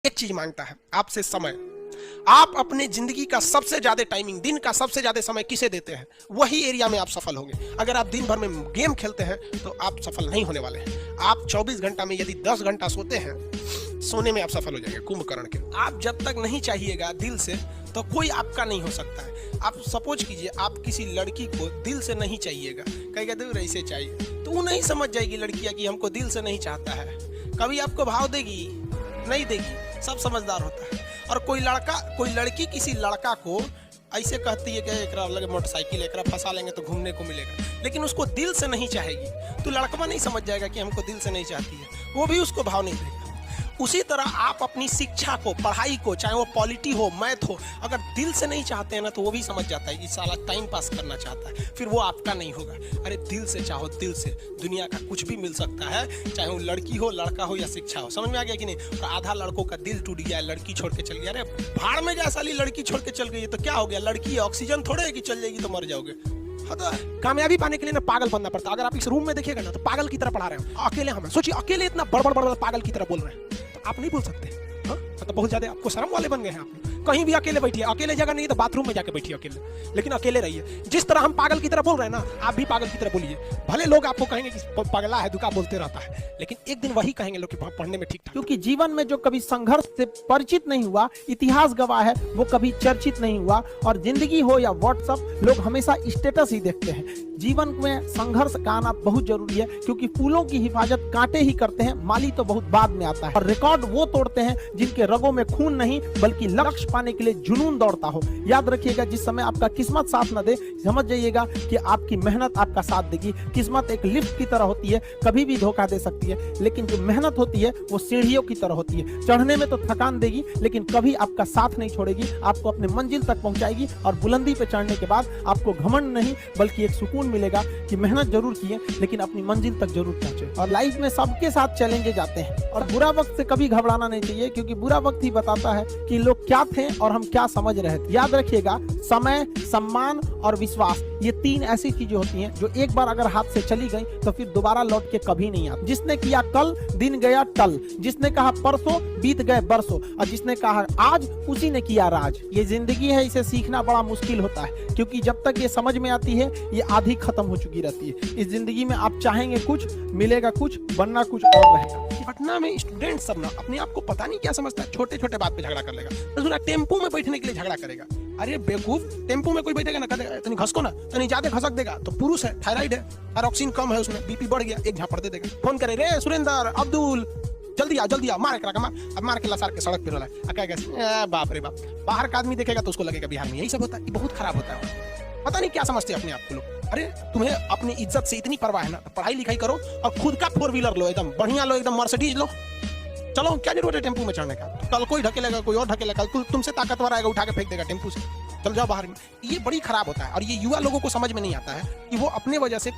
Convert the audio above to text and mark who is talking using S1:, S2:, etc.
S1: एक चीज मांगता है आपसे, समय। आप अपने जिंदगी का सबसे ज्यादा टाइमिंग, दिन का सबसे ज्यादा समय किसे देते हैं, वही एरिया में आप सफल होंगे। अगर आप दिन भर में गेम खेलते हैं तो आप सफल नहीं होने वाले हैं। आप 24 घंटा में यदि 10 घंटा सोते हैं, सोने में आप सफल हो जाएंगे कुंभकर्ण के। आप जब तक नहीं चाहिएगा दिल से तो कोई आपका नहीं हो सकता है। आप सपोज कीजिए आप किसी लड़की को दिल से नहीं चाहिएगा, कहेगा दूर ऐसे चाहिए, तो वो नहीं समझ जाएगी लड़कियां कि हमको दिल से नहीं चाहता है। कभी आपको भाव देगी नहीं देगी, सब समझदार होता है। और कोई लड़की किसी लड़का को ऐसे कहती है कि एकरा लगे मोटरसाइकिल, एकरा फंसा लेंगे तो घूमने को मिलेगा, लेकिन उसको दिल से नहीं चाहेगी, तो लड़का नहीं समझ जाएगा कि हमको दिल से नहीं चाहती है, वो भी उसको भाव नहीं देगा। उसी तरह आप अपनी शिक्षा को, पढ़ाई को, चाहे वो पॉलिटी हो, मैथ हो, अगर दिल से नहीं चाहते हैं ना, तो वो भी समझ जाता है कि साला टाइम पास करना चाहता है, फिर वो आपका नहीं होगा। अरे दिल से चाहो, दिल से दुनिया का कुछ भी मिल सकता है, चाहे वो लड़की हो, लड़का हो या शिक्षा हो। समझ में आ गया कि नहीं? और आधा लड़कों का दिल टूट गया, लड़की छोड़ के चल गया। अरे भाड़ में जा साली, लड़की छोड़ के चल गई तो क्या हो गया? लड़की ऑक्सीजन थोड़े है कि चल जाएगी तो मर जाओगे। कामयाबी पाने के लिए ना पागल बनना पड़ता है। अगर आप इस रूम में देखिएगा ना तो पागल की तरह पढ़ा रहे हो, अकेले हम सोचिए, अकेले इतना बड़ पागल की तरह बोल रहे हैं, तो आप नहीं बोल सकते। हाँ तो बहुत ज्यादा आपको शर्म वाले बन गए हैं आप। कहीं भी अकेले बैठिए, अकेले जगह नहीं तो बाथरूम में जाके बैठिए अकेले, लेकिन अकेले रहिए। जिस तरह हम पागल की तरह बोल रहे हैं ना, आप भी पागल की तरह बोलिए। भले लोग आपको कहेंगे कि पगला है, दुका बोलते रहता है, लेकिन एक दिन वही कहेंगे लोग कि पढ़ने में ठीक ठाक।
S2: क्योंकि जीवन में जो कभी संघर्ष से परिचित नहीं हुआ, इतिहास गवाह है, वो कभी चर्चित नहीं हुआ। और जिंदगी हो या व्हाट्सएप, लोग हमेशा स्टेटस ही देखते हैं। जीवन में संघर्ष का आना बहुत जरूरी है, क्योंकि फूलों की हिफाजत कांटे ही करते हैं, माली तो बहुत बाद में आता है। और रिकॉर्ड वो तोड़ते हैं जिनके रगों में खून नहीं, बल्कि लक्ष्य पाने के लिए जुनून दौड़ता हो। याद रखिएगा, जिस समय आपका किस्मत साथ न दे, समझ जाइएगा कि आपकी मेहनत आपका साथ देगी। किस्मत एक लिफ्ट की तरह होती है, कभी भी धोखा दे सकती है, लेकिन जो मेहनत होती है वो सीढ़ियों की तरह होती है। चढ़ने में तो थकान देगी, लेकिन कभी आपका साथ नहीं छोड़ेगी, आपको अपने मंजिल तक पहुंचाएगी। और बुलंदी पे चढ़ने के बाद आपको घमंड नहीं, बल्कि एक सुकून मिलेगा कि मेहनत जरूर किए, लेकिन अपनी मंजिल तक जरूर पहुंचे। और लाइफ में सबके साथ चैलेंजेस आते हैं, और बुरा वक्त से कभी घबराना नहीं चाहिए, क्योंकि बुरा वक्त ही बताता है कि लोग क्या थे और हम क्या समझ रहे थे। याद रखिएगा, समय, सम्मान और विश्वास, ये तीन ऐसी चीजें होती हैं जो एक बार अगर हाथ से चली गई तो फिर दोबारा लौट के कभी नहीं आती। जिसने किया कल, दिन गया टल। जिसने कहा परसों, बीत गए बरसों। और जिसने कहा आज, उसी ने किया राज। ये जिंदगी है, इसे सीखना बड़ा मुश्किल होता है, क्योंकि जब तक ये समझ में आती है, ये आधी खत्म हो चुकी रहती है। इस जिंदगी में आप चाहेंगे कुछ, मिलेगा कुछ, बनना कुछ और रहेगा।
S1: पटना में स्टूडेंट सब ना अपने आप को पता नहीं क्या समझता है, छोटे छोटे बात पे झगड़ा कर लेगा। तो टेम्पो में बैठने के लिए झगड़ा करेगा। अरे बेवकूफ, टेम्पो में कोई बैठेगा ना, तनी घसको ना, तनी ज्यादा घसक देगा तो पुरुष है, थायराइड है, थायरॉक्सिन कम है उसमें, बीपी बढ़ गया, एक झापड़ दे देगा। फोन करे, रे सुरेंद्र, अब्दुल, जल्दी आ, मार के लसार के सड़क पे रोला है। बाप रे बाप, बाहर का आदमी देखेगा तो उसको लगेगा बिहार में यही सब होता है। ये बहुत खराब होता है। पता नहीं क्या समझते अपने आप को लोग। अरे तुम्हें अपनी इज्जत से इतनी परवाह है ना, तो पढ़ाई लिखाई करो और खुद का 4 व्हीलर लो, एकदम बढ़िया लो, एकदम मर्सिडीज लो। चलो, क्या जरूरत है टेम्पो में चढ़ने का? कल कोई ढकेलेगा, कोई और ढकेलेगा, तुमसे ताकतवर आएगा, उठा के फेंक देगा टेम्पो से। चल जाओ बाहर में। ये बड़ी खराब होता है, और ये युवा लोगों को समझ में नहीं आता है कि वो अपने वजह से